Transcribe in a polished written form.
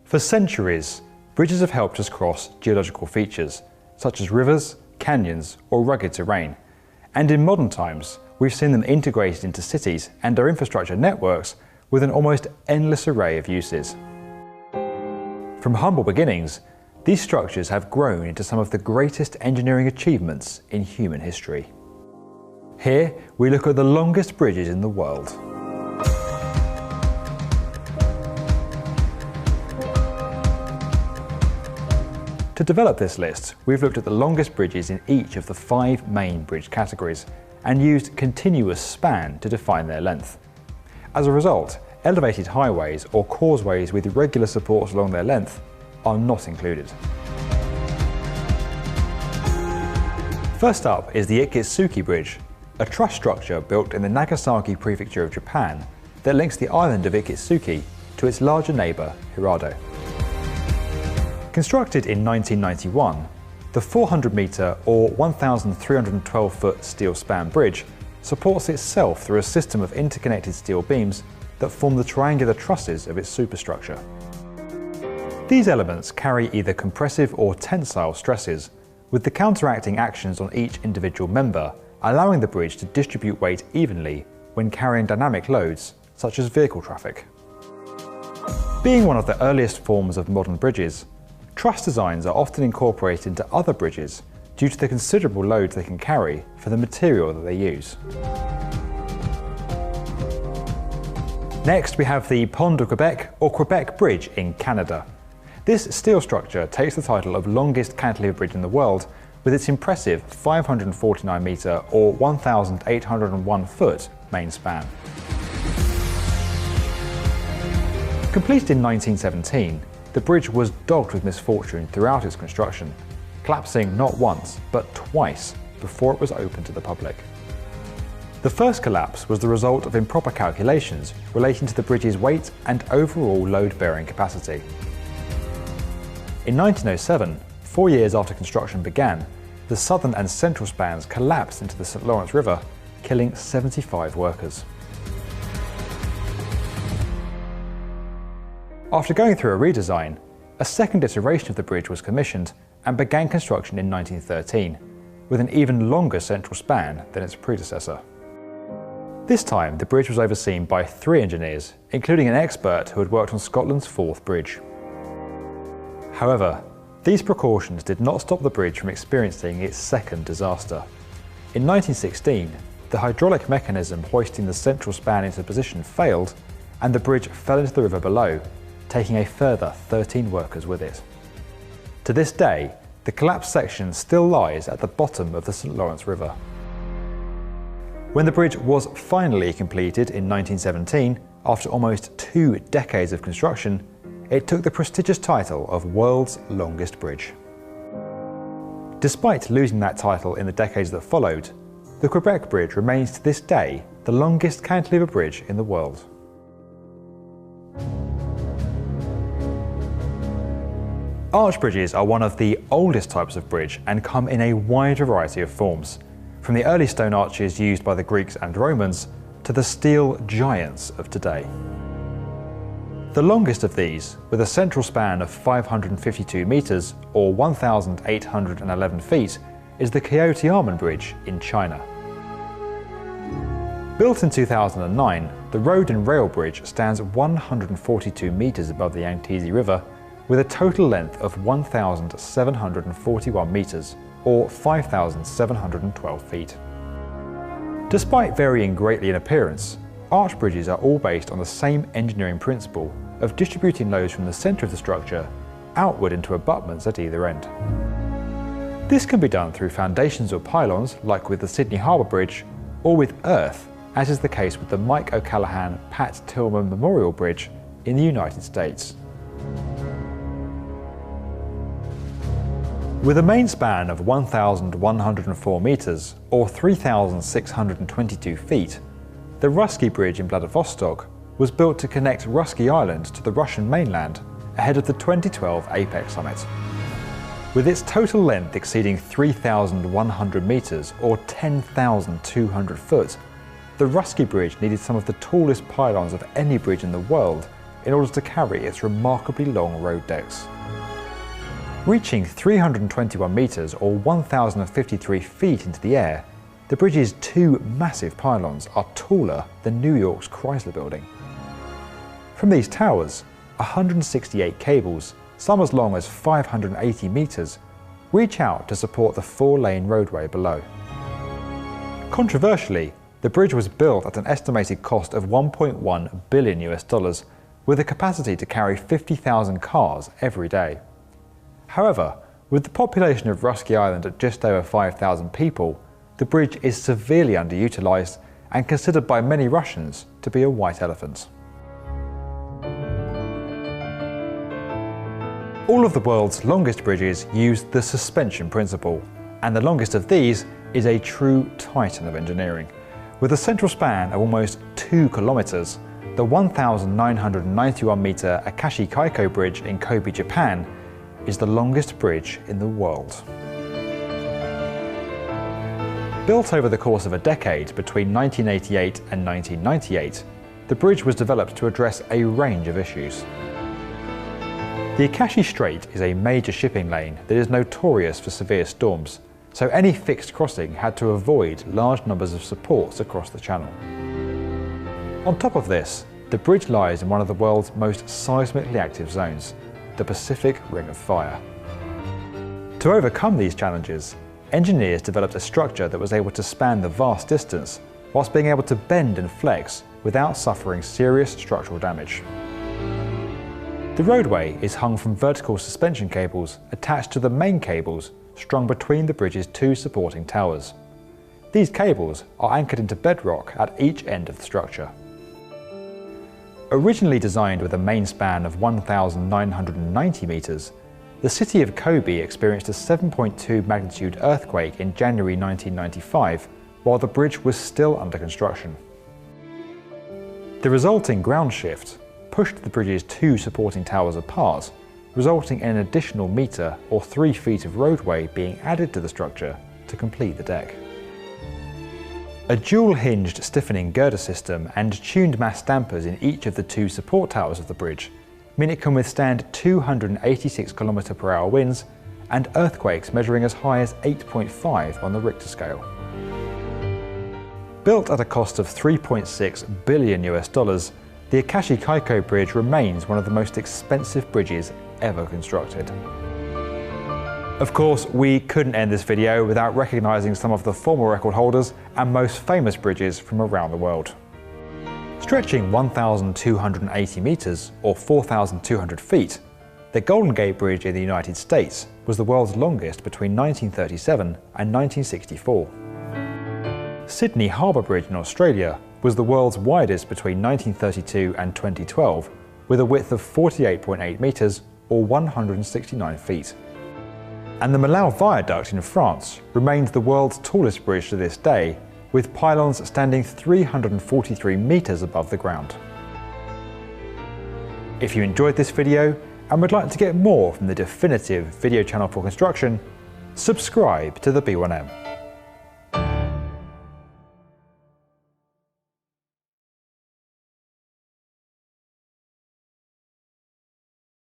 For centuries, bridges have helped us cross geological features, such as rivers, canyons, or rugged terrain. And in modern times, we've seen them integrated into cities and our infrastructure networks with an almost endless array of uses. From humble beginnings, these structures have grown into some of the greatest engineering achievements in human history. Here, we look at the longest bridges in the world. To develop this list, we've looked at the longest bridges in each of the 5 main bridge categories and used continuous span to define their length. As a result, elevated highways or causeways with regular supports along their length are not included. First up is the Ikitsuki Bridge, a truss structure built in the Nagasaki Prefecture of Japan that links the island of Ikitsuki to its larger neighbour, Hirado. Constructed in 1991, the 400-metre or 1,312-foot steel span bridge supports itself through a system of interconnected steel beams that form the triangular trusses of its superstructure. These elements carry either compressive or tensile stresses, with the counteracting actions on each individual member allowing the bridge to distribute weight evenly when carrying dynamic loads such as vehicle traffic. Being one of the earliest forms of modern bridges, truss designs are often incorporated into other bridges due to the considerable loads they can carry for the material that they use. Next, we have the Pont de Quebec or Quebec Bridge in Canada. This steel structure takes the title of longest cantilever bridge in the world with its impressive 549-metre or 1,801-foot main span. Completed in 1917, the bridge was dogged with misfortune throughout its construction, collapsing not once but twice before it was opened to the public. The first collapse was the result of improper calculations relating to the bridge's weight and overall load-bearing capacity. In 1907, 4 years after construction began, the southern and central spans collapsed into the St. Lawrence River, killing 75 workers. After going through a redesign, a second iteration of the bridge was commissioned and began construction in 1913, with an even longer central span than its predecessor. This time, the bridge was overseen by 3 engineers, including an expert who had worked on Scotland's 4th bridge. However, these precautions did not stop the bridge from experiencing its second disaster. In 1916, the hydraulic mechanism hoisting the central span into position failed, and the bridge fell into the river below, taking a further 13 workers with it. To this day, the collapsed section still lies at the bottom of the St. Lawrence River. When the bridge was finally completed in 1917, after almost 2 decades of construction, it took the prestigious title of World's Longest Bridge. Despite losing that title in the decades that followed, the Quebec Bridge remains to this day the longest cantilever bridge in the world. Arch bridges are one of the oldest types of bridge and come in a wide variety of forms, from the early stone arches used by the Greeks and Romans to the steel giants of today. The longest of these, with a central span of 552 metres or 1,811 feet, is the Kyoto-Amon Bridge in China. Built in 2009, the road and rail bridge stands 142 metres above the Yangtze River, with a total length of 1,741 metres or 5,712 feet. Despite varying greatly in appearance, arch bridges are all based on the same engineering principle of distributing loads from the centre of the structure outward into abutments at either end. This can be done through foundations or pylons, like with the Sydney Harbour Bridge, or with earth, as is the case with the Mike O'Callaghan Pat Tillman Memorial Bridge in the United States. With a main span of 1,104 metres or 3,622 feet, the Russky Bridge in Vladivostok was built to connect Russky Island to the Russian mainland ahead of the 2012 APEC summit. With its total length exceeding 3,100 metres or 10,200 foot, the Russky Bridge needed some of the tallest pylons of any bridge in the world in order to carry its remarkably long road decks. Reaching 321 metres or 1,053 feet into the air, the bridge's two massive pylons are taller than New York's Chrysler Building. From these towers, 168 cables, some as long as 580 metres, reach out to support the four-lane roadway below. Controversially, the bridge was built at an estimated cost of $1.1 billion, with a capacity to carry 50,000 cars every day. However, with the population of Rusky Island at just over 5,000 people, the bridge is severely underutilised and considered by many Russians to be a white elephant. All of the world's longest bridges use the suspension principle, and the longest of these is a true titan of engineering. With a central span of almost 2 kilometers, the 1,991-meter Akashi Kaiko Bridge in Kobe, Japan, is the longest bridge in the world. Built over the course of a decade between 1988 and 1998, the bridge was developed to address a range of issues. The Akashi Strait is a major shipping lane that is notorious for severe storms, so any fixed crossing had to avoid large numbers of supports across the channel. On top of this, the bridge lies in one of the world's most seismically active zones, the Pacific Ring of Fire. To overcome these challenges, engineers developed a structure that was able to span the vast distance whilst being able to bend and flex without suffering serious structural damage. The roadway is hung from vertical suspension cables attached to the main cables strung between the bridge's two supporting towers. These cables are anchored into bedrock at each end of the structure. Originally designed with a main span of 1,990 metres, the city of Kobe experienced a 7.2 magnitude earthquake in January 1995 while the bridge was still under construction. The resulting ground shift pushed the bridge's two supporting towers apart, resulting in an additional metre or 3 feet of roadway being added to the structure to complete the deck. A dual-hinged stiffening girder system and tuned mass dampers in each of the two support towers of the bridge mean it can withstand 286 km/h winds and earthquakes measuring as high as 8.5 on the Richter scale. Built at a cost of $3.6 billion, the Akashi Kaiko Bridge remains one of the most expensive bridges ever constructed. Of course, we couldn't end this video without recognising some of the former record holders and most famous bridges from around the world. Stretching 1,280 metres or 4,200 feet, the Golden Gate Bridge in the United States was the world's longest between 1937 and 1964. Sydney Harbour Bridge in Australia was the world's widest between 1932 and 2012, with a width of 48.8 metres or 169 feet. And the Millau Viaduct in France remains the world's tallest bridge to this day, with pylons standing 343 metres above the ground. If you enjoyed this video and would like to get more from the definitive video channel for construction, subscribe to the B1M.